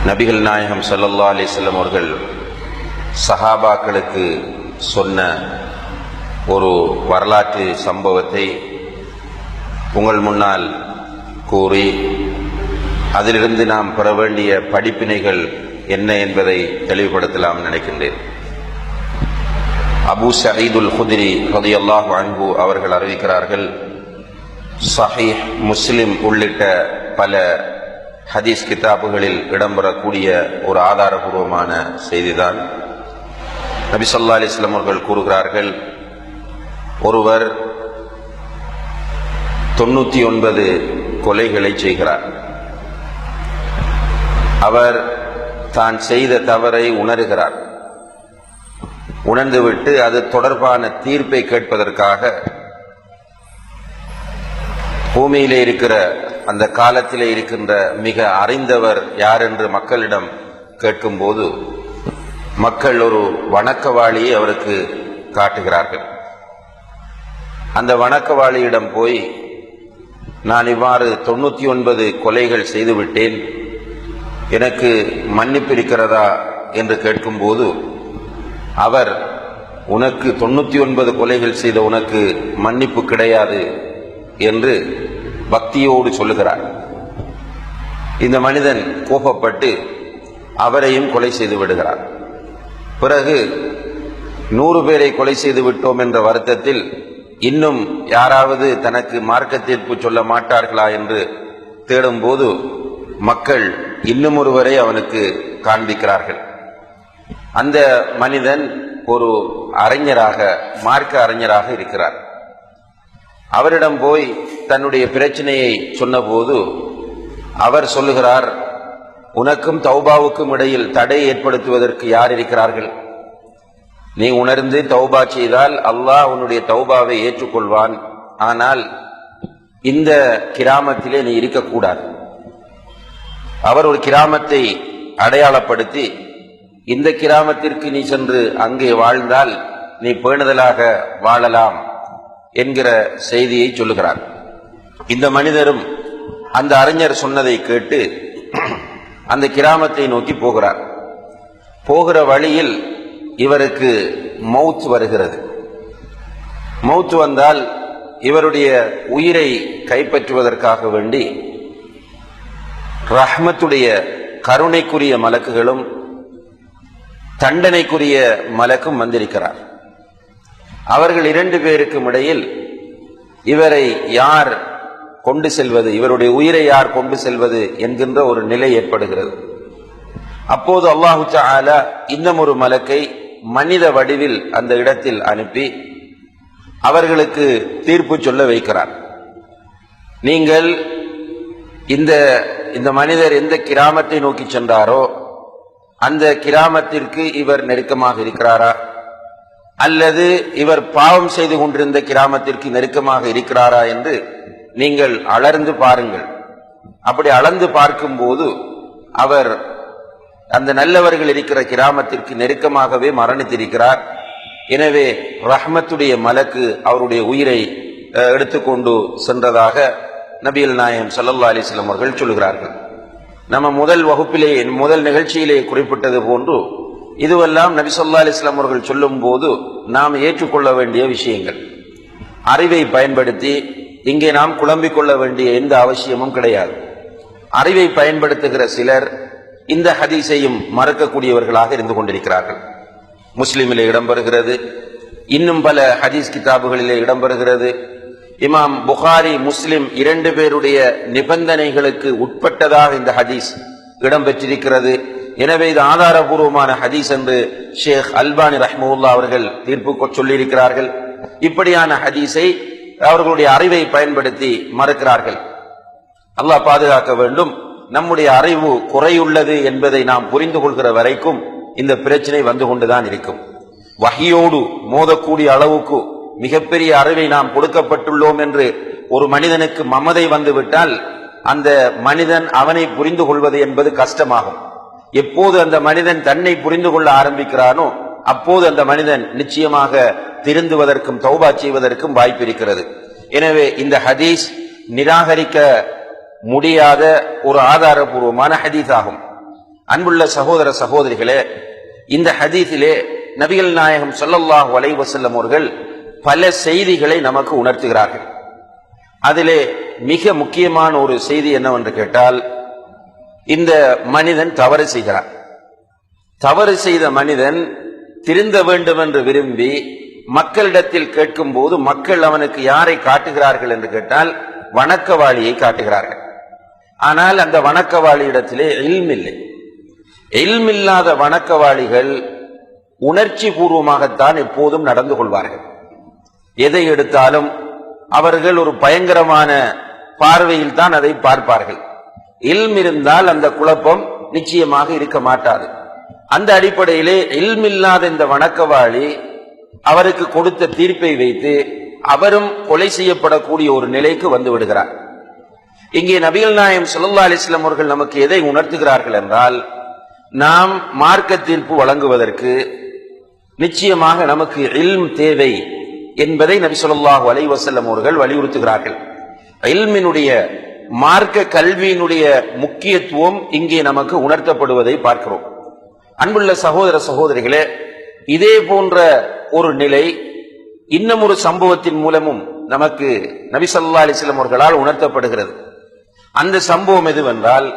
நபிகள் நாயகம் ஸல்லல்லாஹு அலைஹி வஸல்லம் அவர்கள் சஹாபாக்களுக்கு சொன்ன ஒரு வரலாற்று சம்பவத்தை உங்கள் முன்னால் கூறி அதிலிருந்து நாம் பெற வேண்டிய படிப்பினைகள் என்ன என்பதை தெளிவுபடுத்தலாம் நினைக்கின்றேன். அபூ சயீதுல் குத்ரி ரலியல்லாஹு அன்ஹு அவர்கள் அறிவிக்கிறார்கள், ஸஹீஹ் முஸ்லிம் உள்ளிட்ட பல ஹதீஸ் கிதாபுகளில் இடம்பெறக்கூடிய ஒரு ஆதாரபூர்வமான செய்திதான். நபி ஸல்லல்லாஹு அலைஹி வஸல்லம் அவர்கள் கூறுகிறார்கள், ஒருவர் 99 கொலைகளை செய்கிறார். அவர் தான் செய்த தவறை உணர்கிறார். உணர்ந்துவிட்டு அது தொடர்பான தீர்ப்பை கேட்பதற்காக பூமியிலே இருக்கிற அந்த காலத்திலே இருக்கின்ற மிக அறிந்தவர் யார் என்று மக்களிடம் கேட்கும்போது மக்கள் ஒரு வணக்கவாளியை அவருக்கு காட்டுகிறார்கள். அந்த வணக்கவாளியிடம் போய், நான் இவ்வாறு 99 கொலைகள் செய்துவிட்டேன், எனக்கு மன்னிப்பு இருக்கிறதா என்று கேட்கும்போது அவர், உனக்கு 99 கொலைகள் செய்த உனக்கு மன்னிப்பு கிடையாது என்று பக்தியோடு சொல்லுகிறார். இந்த மனிதன் கோபப்பட்டு அவரையும் கொலை செய்து விடுகிறார். பிறகு 100 பேரை கொலை செய்து விட்டோம் என்ற வருத்தத்தில் இன்னும் யாராவது தனக்கு மார்க்க தீர்ப்பு சொல்ல மாட்டார்களா என்று தேடும்போது மக்கள் இன்னும் ஒருவரை அவனுக்கு காண்பிக்கிறார்கள். அந்த மனிதன் ஒரு அறிஞராக, மார்க்க அறிஞராக இருக்கிறார். அவரிடம் போய் தன்னுடைய பிரச்சனையை சொன்னபோது அவர் சொல்லுகிறார், உனக்கும் தௌபாவுக்கும் இடையில் தடை ஏற்படுத்துவதற்கு யார் இருக்கிறார்கள்? நீ உணர்ந்து தௌபா செய்தால் அல்லாஹ் உன்னுடைய தௌபாவை ஏற்றுக்கொள்வான். ஆனால் இந்த கிராமத்திலே நீ இருக்கக்கூடாது. அவர் ஒரு கிராமத்தை அடையாளப்படுத்தி, இந்த கிராமத்திற்கு நீ சென்று அங்கே வாழ்ந்தால் நீ பேணுதலாக வாழலாம் என்கிற செய்தியை சொல்லுகிறார். இந்த மனிதரும் அந்த அறிஞர் சொன்னதை கேட்டு அந்த கிராமத்தை நோக்கி போகிறார். போகிற வழியில் இவருக்கு மௌத் வருகிறது. மௌத் வந்தால் இவருடைய உயிரை கைப்பற்றுவதற்காக வேண்டி ரஹ்மத்துடைய கருணைக்குரிய மலக்குகளும் தண்டனைக்குரிய மலக்கும் வந்திருக்கிறார். அவர்கள் 2 பேருக்கும் இடையில் இவரை யார் கொண்டு செல்வது, இவருடைய உயிரை யார் கொண்டு செல்வது என்கின்ற ஒரு நிலை ஏற்படுகிறது. அப்போது அல்லாஹு தஆலா இன்னும் ஒரு மலக்கை மனித வடிவில் அந்த இடத்தில் அனுப்பி அவர்களுக்கு தீர்ப்பு சொல்ல வைக்கிறார். நீங்கள் இந்த மனிதர் எந்த கிராமத்தை நோக்கி சென்றாரோ அந்த கிராமத்திற்கு இவர் நெருக்கமாக இருக்கிறாரா, அல்லது இவர் பாவம் செய்து கொண்டிருந்த கிராமத்திற்கு நெருக்கமாக இருக்கிறாரா என்று நீங்கள் அளந்து பாருங்கள். அப்படி அளந்து பார்க்கும்போது அவர் அந்த நல்லவர்கள் இருக்கிற கிராமத்திற்கு நெருக்கமாகவே மரணித்திருக்கிறார். எனவே ரஹ்மத்துடைய மலக்கு அவருடைய உயிரை எடுத்துக்கொண்டு சென்றதாக நபிகள் நாயகம் ஸல்லல்லாஹு அலைஹி வஸல்லம் அவர்கள் சொல்கிறார்கள். நம்ம முதல் வகுப்பிலே, முதல் நிகழ்ச்சியிலே குறிப்பிட்டது போன்று இதுவெல்லாம் நபி ஸல்லல்லாஹு அலைஹி வஸல்லம் அவர்கள் சொல்லும் போது நாம் ஏற்றுக்கொள்ள வேண்டிய விஷயங்கள். அறிவை பயன்படுத்தி இங்கே நாம் குழம்பிக் கொள்ள வேண்டிய எந்த அவசியமும் கிடையாது. அறிவை பயன்படுத்துகிற சிலர் இந்த ஹதீஸையும் மறக்கக்கூடியவர்களாக இருந்து கொண்டிருக்கிறார்கள். முஸ்லிமிலே இடம்பெறுகிறது, இன்னும் பல ஹதீஸ் கிதாபுகளிலே இடம்பெறுகிறது. இமாம் புகாரி, முஸ்லிம் 2 பேருடைய நிபந்தனைகளுக்கு உட்பட்டதாக இந்த ஹதீஸ் இடம்பெற்றிருக்கிறது. எனவே இது ஆதாரபூர்வமான ஹதீஸ் என்று ஷேக் அல்பானி ரஹ்மத்துல்லாஹி அவர்கள் தீர்ப்பு சொல்லியிருக்கிறார்கள். இப்படியான ஹதீஸை அவர்களுடைய அறிவை பயன்படுத்தி மறுக்கிறார்கள். அல்லாஹ் பாதுகாக்க வேண்டும். நம்முடைய அறிவு குறையுள்ளது என்பதை நாம் புரிந்து கொள்கிற வரைக்கும் இந்த பிரச்சனை வந்து கொண்டுதான் இருக்கும். வஹியோடு மோதக்கூடிய அளவுக்கு மிகப்பெரிய அறிவை நாம் கொடுக்கப்பட்டுள்ளோம் என்று ஒரு மனிதனுக்கு மமதை வந்துவிட்டால் அந்த மனிதன் அவனை புரிந்து கொள்வது என்பது கஷ்டமாகும். எப்போது அந்த மனிதன் தன்னை புரிந்து கொள்ள ஆரம்பிக்கிறானோ அப்போது அந்த மனிதன் நிச்சயமாக திருந்துவதற்கும் தௌபா செய்வதற்கும் வாய்ப்பு இருக்கிறது. எனவே இந்த ஹதீஸ் நிராகரிக்க முடியாத ஒரு ஆதாரபூர்வமான ஹதீஸ் ஆகும். அன்புள்ள சகோதர சகோதரிகளே, இந்த ஹதீஸிலே நபிகள் நாயகம் ஸல்லல்லாஹு அலைஹி வஸல்லம் அவர்கள் பல செய்திகளை நமக்கு உணர்த்துகிறார்கள். அதிலே மிக முக்கியமான ஒரு செய்தி என்னவென்று கேட்டால், இந்த மனிதன் தவறு செய்கிறார். தவறு செய்த மனிதன் திருந்த வேண்டும் என்று விரும்பி மக்களிடத்தில் கேட்கும் போது மக்கள் அவனுக்கு யாரை காட்டுகிறார்கள் என்று கேட்டால் வணக்கவாளியை காட்டுகிறார்கள். ஆனால் அந்த வணக்கவாளியிடத்திலே இல்ம் இல்லை. இல்ம் இல்லாத வணக்கவாளிகள் உணர்ச்சி பூர்வமாகத்தான் எப்போதும் நடந்து கொள்வார்கள். எதை எடுத்தாலும் அவர்கள் ஒரு பயங்கரமான பார்வையில் தான் அதை பார்ப்பார்கள். இல்ம் இருந்தால் அந்த குழப்பம் நிச்சயமாக இருக்க மாட்டாது. அந்த அடிப்படையிலே இல்ம் இல்லாத இந்த வணக்கவாளி அவருக்கு கொடுத்த தீர்ப்பை வைத்து அவரும் கொலை செய்யப்படக்கூடிய ஒரு நிலைக்கு வந்து விடுகிறார். இங்கே நபிகள் நாயகம் ஸல்லல்லாஹு அலைஹி வஸல்லம் அவர்கள் நமக்கு எதை உணர்த்துகிறார்கள் என்றால், நாம் மார்க்க தீர்ப்பு வழங்குவதற்கு நிச்சயமாக நமக்கு இல்ம் தேவை என்பதை நபி ஸல்லல்லாஹு அலைஹி வஸல்லம் அவர்கள் வலியுறுத்துகிறார்கள். இல்மினுடைய மார்க்க கல்வியினுடைய முக்கியத்துவம் இங்கே நமக்கு உணர்த்தப்படுவதை பார்க்கிறோம். அன்புள்ள சகோதர சகோதரிகளே, இதே போன்ற ஒரு நிலை இன்னும் ஒரு சம்பவத்தின் மூலமும் நமக்கு நபி ஸல்லல்லாஹு அலைஹி வஸல்லம் அவர்களால் உணர்த்தப்படுகிறது. அந்த சம்பவம் எதுவென்றால்,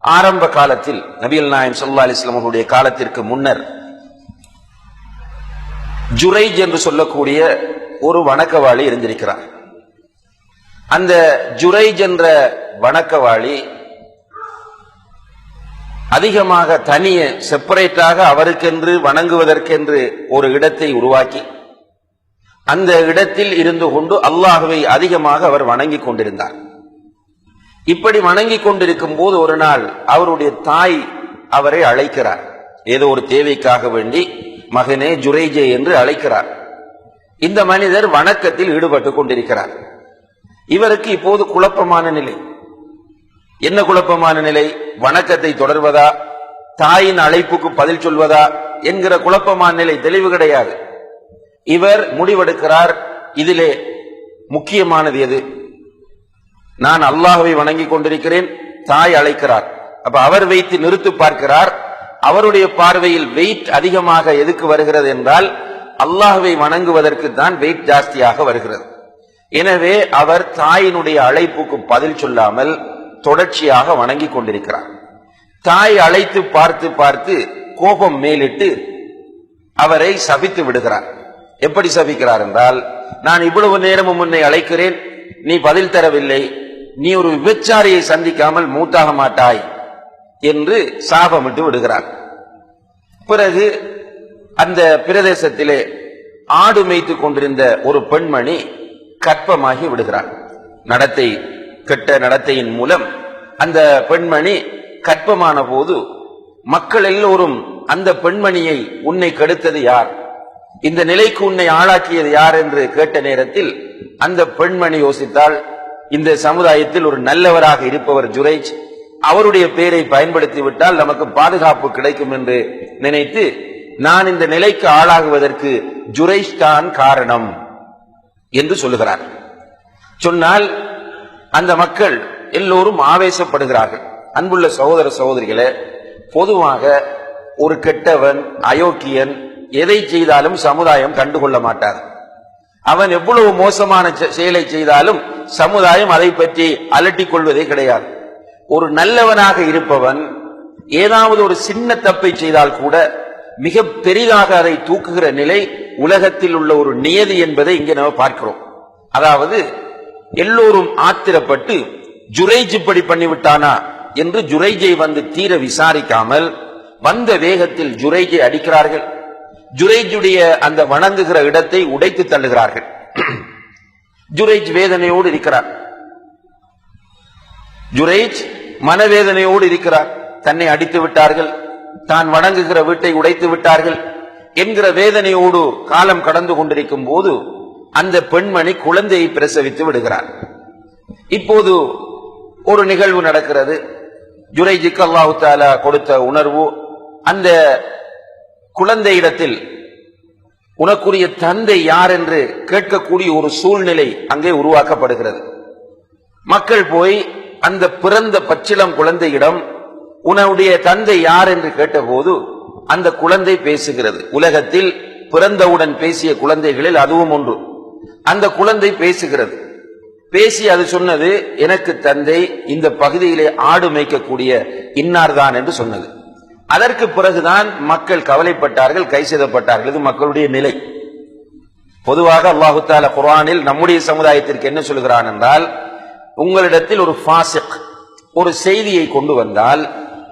ஆரம்ப காலத்தில் நபிகள் நாயகம் ஸல்லல்லாஹு அலைஹி வஸல்லம் அவர்களுடைய காலத்திற்கு முன்னர் ஜுரைஜ் என்று சொல்லக்கூடிய ஒரு வணக்கவாளி இருந்திருக்கிறார். அந்த ஜுரைஜ் என்ற வணக்கவாளி அதிகமாக தனிய செப்பரேட்டாக அவருக்கென்று வணங்குவதற்கென்று ஒரு இடத்தை உருவாக்கி அந்த இடத்தில் இருந்து கொண்டு அல்லாஹ்வை அதிகமாக அவர் வணங்கிக் கொண்டிருந்தார். இப்படி வணங்கிக் கொண்டிருக்கும் போது ஒரு நாள் அவருடைய தாய் அவரை அழைக்கிறார். ஏதோ ஒரு தேவைக்காக வேண்டி மகனே ஜுரைஜே என்று அழைக்கிறார். இந்த மனிதர் வணக்கத்தில் ஈடுபட்டுக் கொண்டிருக்கிறார். இவருக்கு இப்போது குழப்பமான நிலை. என்ன குழப்பமான நிலை? வணக்கத்தை தொடர்வதா, தாயின் அழைப்புக்கு பதில் சொல்வதா என்கிற குழப்பமான நிலை. தெளிவு கிடையாது. இவர் முடிவெடுக்கிறார், இதிலே முக்கியமானது எது? நான் அல்லாஹ்வை வணங்கிக் கொண்டிருக்கிறேன், தாய் அழைக்கிறார். அப்ப அவர் வைத்து நிறுத்து பார்க்கிறார். அவருடைய பார்வையில் வெயிட் அதிகமாக எதுக்கு வருகிறது என்றால் அல்லாஹ்வை வணங்குவதற்கு தான் வெயிட் ஜாஸ்தியாக வருகிறது. எனவே அவர் தாயினுடைய அழைப்புக்கு பதில் சொல்லாமல் தொடர்ச்சியாக வணங்கிக் கொண்டிருக்கிறார். தாய் அழைத்து பார்த்து பார்த்து கோபம் மேலிட்டு அவரை சபித்து விடுகிறார். எப்படி சபிக்கிறார் என்றால், நான் இவ்வளவு நேரமும் உன்னை அழைக்கிறேன், நீ பதில் தரவில்லை, நீ ஒரு விபச்சாரியை சந்திக்காமல் மூத்தாக மாட்டாய் என்று சாபமிட்டு விடுகிறார். பிறகு அந்த பிரதேசத்திலே ஆடு மேய்த்துக் கொண்டிருந்த ஒரு பெண்மணி கற்பமாகி விடுகிறார். நடத்தை கெட்ட நடத்தையின் மூலம் அந்த பெண்மணி கற்பமான போது மக்கள் எல்லோரும் அந்த பெண்மணியை உன்னை கெடுத்தது யார், இந்த நிலைக்கு உன்னை ஆளாக்கியது யார் என்று கேட்ட நேரத்தில் அந்த பெண்மணி யோசித்தால், இந்த சமுதாயத்தில் ஒரு நல்லவராக இருப்பவர் ஜுரைஜ், அவருடைய பெயரை பயன்படுத்தி விட்டால் நமக்கு பாதுகாப்பு கிடைக்கும் என்று நினைத்து, நான் இந்த நிலைக்கு ஆளாகுவதற்கு ஜுரைஜ் தான் காரணம் என்று சொல்லுகிறார். சொன்னால் அந்த மக்கள் எல்லோரும் ஆவேசப்படுகிறார்கள். அன்புள்ள சகோதர சகோதரிகளே, பொதுவாக ஒரு கெட்டவன் அயோக்கியன் எதை செய்தாலும் சமுதாயம் கண்டுகொள்ள மாட்டார். அவன் எவ்வளவு மோசமான செயலை செய்தாலும் சமுதாயம் அதை பற்றி அலட்டிக் கொள்வதே கிடையாது. ஒரு நல்லவனாக இருப்பவன் ஏதாவது ஒரு சின்ன தப்பை செய்தால் கூட மிக பெரிதாக அதை தூக்குகிற நிலை உலகத்தில் உள்ள ஒரு நியதி என்பதை இங்கே நாம் பார்க்கிறோம். அதாவது எல்லோரும் ஆத்திரப்பட்டு ஜுரைஜ் இப்படி பண்ணிவிட்டானா என்று ஜுரைஜை வந்து தீர விசாரிக்காமல் வந்த வேகத்தில் ஜுரைஜை அடிக்கிறார்கள். ஜுரைஜுடைய அந்த வணங்குகிற இடத்தை உடைத்து தள்ளுகிறார்கள். ஜுரைஜ் வேதனையோடு இருக்கிறார். ஜுரைஜ் மனவேதனையோடு இருக்கிறார். தன்னை அடித்து விட்டார்கள், தான் வணங்குகிற வீட்டை உடைத்து விட்டார்கள் என்கிற வேதனையோடு காலம் கடந்து கொண்டிருக்கும் போது அந்த பெண்மணி குழந்தையை பிரசவித்து விடுகிறார். இப்போது ஒரு நிகழ்வு நடக்கிறது. ஜுரைஜுக்கு அல்லாஹ் தஆலா கொடுத்த உணர்வு, அந்த குழந்தையிடத்தில் உனக்குரிய தந்தை யார் என்று கேட்கக்கூடிய ஒரு சூழ்நிலை அங்கே உருவாக்கப்படுகிறது. மக்கள் போய் அந்த பிறந்த பச்சிளம் குழந்தையிடம் உன்னுடைய தந்தை யார் என்று கேட்டபோது அந்த குழந்தை பேசுகிறது. உலகத்தில் பிறந்தவுடன் பேசிய குழந்தைகளில் அதுவும் ஒன்று. அந்த குழந்தை பேசுகிறது. பேசி அது சொன்னது, எனக்கு தந்தை இந்த பகுதியிலே ஆடு மேய்க்கக்கூடிய இன்னார்தான் என்று சொன்னது. அதற்கு பிறகுதான் மக்கள் கவலைப்பட்டார்கள், கை செய்தப்பட்டார்கள். இது மக்களுடைய நிலை. பொதுவாக அல்லாஹு தஆலா குர்ஆனில் நம்முடைய சமுதாயத்திற்கு என்ன சொல்கிறான் என்றால், உங்களிடத்தில் ஒரு ஃபாசிக் ஒரு செய்தியை கொண்டு வந்தால்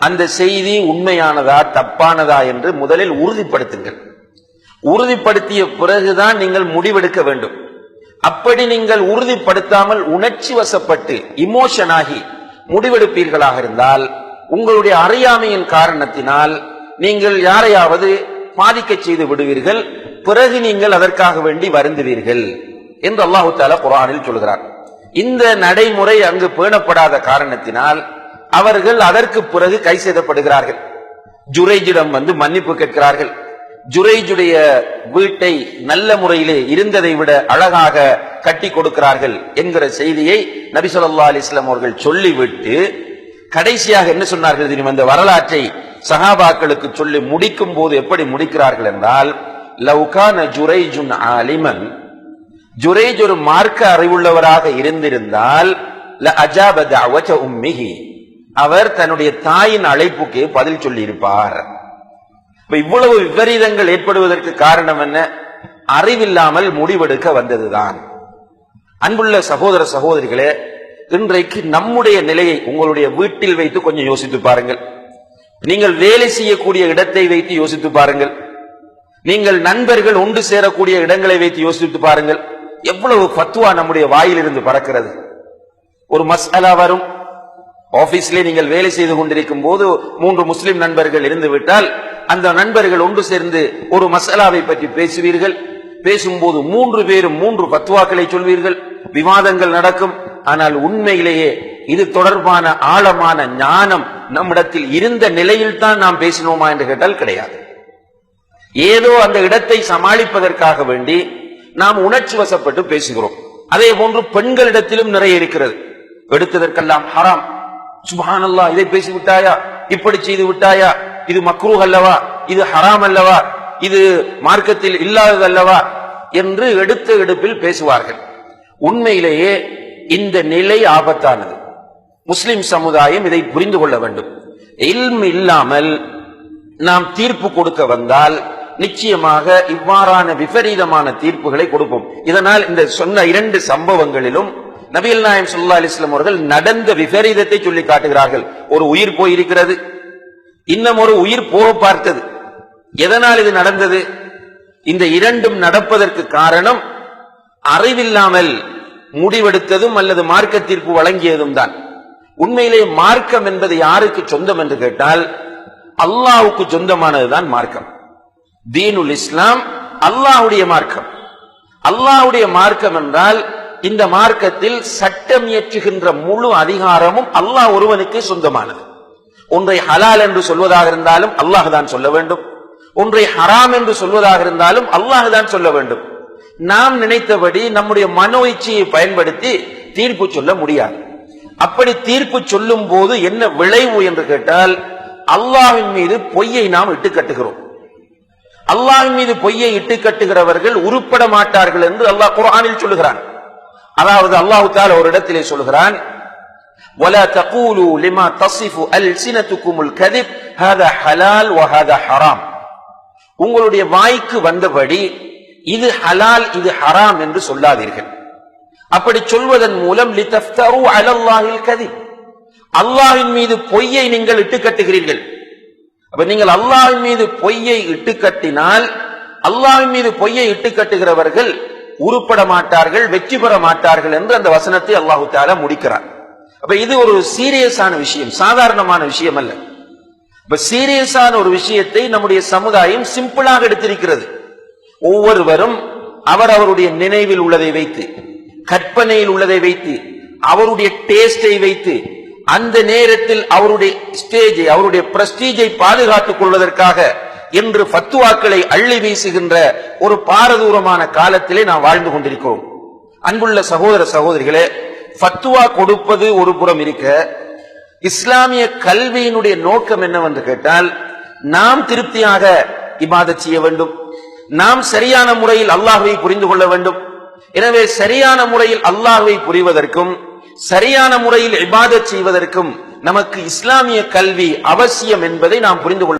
அந்த செய்தி உண்மையானதா தப்பானதா என்று முதலில் உறுதிப்படுத்துங்கள். உறுதிப்படுத்திய பிறகுதான் நீங்கள் முடிவெடுக்க வேண்டும். அப்படி நீங்கள் உறுதிப்படுத்தாமல் உணர்ச்சி வசப்பட்டு இமோஷன் ஆகி முடிவெடுப்பீர்களாக இருந்தால் உங்களுடைய அறியாமையின் காரணத்தினால் நீங்கள் யாரையாவது பாதிக்க செய்து விடுவீர்கள். பிறகு நீங்கள் அதற்காக வேண்டி வருந்துவீர்கள் என்று அல்லாஹு தஆலா குர்ஆனில் சொல்கிறார். இந்த நடைமுறை அங்கு பேணப்படாத காரணத்தினால் அவர்கள் அதற்கு பிறகு கை செய்தப்படுகிறார்கள். ஜுரைஜிடம் வந்து மன்னிப்பு கேட்கிறார்கள். ஜுரைஜுடைய வீட்டை நல்ல முறையிலே இருந்ததை விட அழகாக கட்டி கொடுக்கிறார்கள் என்கிற செய்தியை நபி ஸல்லல்லாஹு அலைஹி வஸல்லம் அவர்கள் சொல்லிவிட்டு கடைசியாக என்ன சொன்னார்கள் தெரியும்? அந்த வரலாற்றை சஹாபாக்களுக்கு சொல்லி முடிக்கும் போது எப்படி முடிக்கிறார்கள் என்றால், லவ் கான ஜுரைஜுன் ஆலிமன், ஜுரைஜ் ஒரு மார்க்க அறிவுள்ளவராக இருந்திருந்தால் ல அஜாப தஅவத உம்மிஹி, அவர் தன்னுடைய தாயின் அழைப்புக்கு பதில் சொல்லி இருப்பார். இவ்வளவு விபரீதங்கள் ஏற்படுவதற்கு காரணம் என்ன? அறிவில்லாமல் முடிவெடுக்க வந்ததுதான். அன்புள்ள சகோதர சகோதரிகளே, இன்றைக்கு நம்முடைய நிலையை உங்களுடைய வீட்டில் வைத்து கொஞ்சம் யோசித்து பாருங்கள். நீங்கள் வேலை செய்யக்கூடிய இடத்தை வைத்து யோசித்து பாருங்கள். நீங்கள் நண்பர்கள் ஒன்று சேரக்கூடிய இடங்களை வைத்து யோசித்து பாருங்கள். எவ்வளவு ஃபத்வா நம்முடைய வாயிலிருந்து பறக்கிறது. ஒரு மஸ்அலா வரும், ஆபீஸ்ல நீங்கள் வேலை செய்து கொண்டிருக்கும் போது 3 முஸ்லிம் நண்பர்கள் இருந்து விட்டால் அந்த நண்பர்கள் ஒன்று சேர்ந்து ஒரு மஸ்அலாவை பற்றி பேசுவீர்கள். பேசும்போது 3 பேரும் 3 ஃபத்வாக்களை சொல்வீர்கள், விவாதங்கள் நடக்கும். ஆனால் உண்மையிலேயே இது தொடர்பான ஆழமான ஞானம் நம்மிடத்தில் இருந்த நிலையில் தான் நாம் பேசினோமா என்று கேட்டால் கிடையாது. ஏதோ அந்த இடத்தை சமாளிப்பதற்காக வேண்டி நாம் உணர்ச்சி வசப்பட்டு பேசுகிறோம். அதே போன்று பெண்களிடத்திலும் நிறைய இருக்கிறது. எடுத்ததற்கெல்லாம் ஹராம், சுப்ஹானல்லாஹ், இதை பேசி விட்டாயா, இப்படி செய்து விட்டாயா, இது மக்ரூஹ் அல்லவா, இது ஹராம் அல்லவா, இது மார்க்கத்தில் இல்லாதது அல்லவா என்று எடுத்த எடுப்பில் பேசுவார்கள். உண்மையிலேயே இந்த நிலை ஆபத்தானது. முஸ்லிம் சமுதாயம் இதை புரிந்து கொள்ள வேண்டும். இல்ம் இல்லாமல் நாம் தீர்ப்பு கொடுக்க வந்தால் நிச்சயமாக இவ்வாறான விபரீதமான தீர்ப்புகளை கொடுப்போம். இதனால் இந்த சொன்ன 2 சம்பவங்களிலும் நபிகள் நாயகம் ஸல்லல்லாஹு அலைஹி வஸல்லம் அவர்கள் நடந்த விபரீதத்தை சொல்லி காட்டுகிறார்கள். ஒரு உயிர் போயிருக்கிறது, இன்னும் ஒரு உயிர் போக பார்த்தது. எதனால் இது நடந்தது? இந்த 2ம் நடப்பதற்கு காரணம் அறிவில்லாமல் முடிவெடுத்ததும் அல்லது மார்க்க தீர்ப்பு வழங்கியதும் தான். உண்மையிலே மார்க்கம் என்பது யாருக்கு சொந்தம் என்று கேட்டால் அல்லாஹ்வுக்கு சொந்தமானதுதான் மார்க்கம். தீனுல் இஸ்லாம் அல்லாஹ்வுடைய மார்க்கம். அல்லாஹ்வுடைய மார்க்கம் என்றால் இந்த மார்க்கத்தில் சட்டம் இயற்றுகின்ற முழு அதிகாரமும் அல்லாஹ் ஒருவனுக்கு சொந்தமானது. ஒன்றை ஹலால் என்று சொல்வதாக இருந்தாலும் அல்லாஹ் தான் சொல்ல வேண்டும், ஒன்றை ஹராம் என்று சொல்வதாக இருந்தாலும் அல்லாஹ் தான் சொல்ல வேண்டும். நாம் நினைத்தபடி நம்முடைய மனோ இச்சையை பயன்படுத்தி தீர்ப்பு சொல்ல முடியாது. அப்படி தீர்ப்பு சொல்லும் போது என்ன விளைவு என்று கேட்டால் அல்லாஹ்வின் மீது பொய்யை நாம் இட்டு கட்டுகிறோம். அல்லாஹ்வின் மீது பொய்யை இட்டு கட்டுகிறவர்கள் உருப்பட மாட்டார்கள் என்று அல்லாஹ் குர்ஆனில் சொல்லுகிறான். அதாவது அல்லாஹ் தஆலா ஒரு இடத்திலே சொல்லுகிறான், ولا تقولوا لما تصف ألسنتكم الكذب هذا حلال وهذا حرام. உங்களுடைய வாய்க்கு வந்தபடி இது ஹலால் இது ஹராம் என்று சொல்லாதீர்கள். அப்படி சொல்வதன் மூலம் லிதஃப்தரு அலல்லாஹில் கதிப், அல்லாஹ்வின் மீது பொய்யை நீங்கள் இட்டு கட்டுகிறீர்கள். அப்ப நீங்கள் அல்லாஹ்வின் மீது பொய்யை இட்டு கட்டினால் அல்லாஹ்வின் மீது பொய்யை இட்டு கட்டுகிறவர்கள் உருப்பட மாட்டார்கள், வெற்றி பெற மாட்டார்கள் என்று அந்த வசனத்தை அல்லாஹ் தஆலா முடிக்கிறார். அப்ப இது ஒரு சீரியஸான விஷயம், சாதாரணமான விஷயம் அல்ல. இப்ப சீரியஸான ஒரு விஷயத்தை நம்முடைய சமுதாயம் சிம்பிளாக எடுத்திருக்கிறது. ஒவ்வொருவரும் அவருடைய நினைவில் உள்ளதை வைத்து, கற்பனையில் உள்ளதை வைத்து, அவருடைய டேஸ்டை வைத்து, அந்த நேரத்தில் அவருடைய ஸ்டேஜை அவருடைய பிரஸ்டீஜை பாதுகாத்துக் கொள்வதற்காக என்று ஃபத்வாக்களை அள்ளி வீசுகின்ற ஒரு பாரதூரமான காலத்திலே நாம் வாழ்ந்து கொண்டிருக்கிறோம். அன்புள்ள சகோதர சகோதரிகளே, ஃபத்வா கொடுப்பது ஒரு புறம் இருக்க, இஸ்லாமிய கல்வியினுடைய நோக்கம் என்னவென்று கேட்டால், நாம் திருப்தியாக இபாதத் செய்ய வேண்டும், நாம் சரியான முறையில் அல்லாஹ்வை புரிந்து கொள்ள வேண்டும். எனவே சரியான முறையில் அல்லாஹ்வை புரிவதற்கும் சரியான முறையில் இபாதத் செய்வதற்கும் நமக்கு இஸ்லாமிய கல்வி அவசியம் என்பதை நாம் புரிந்து கொள்ள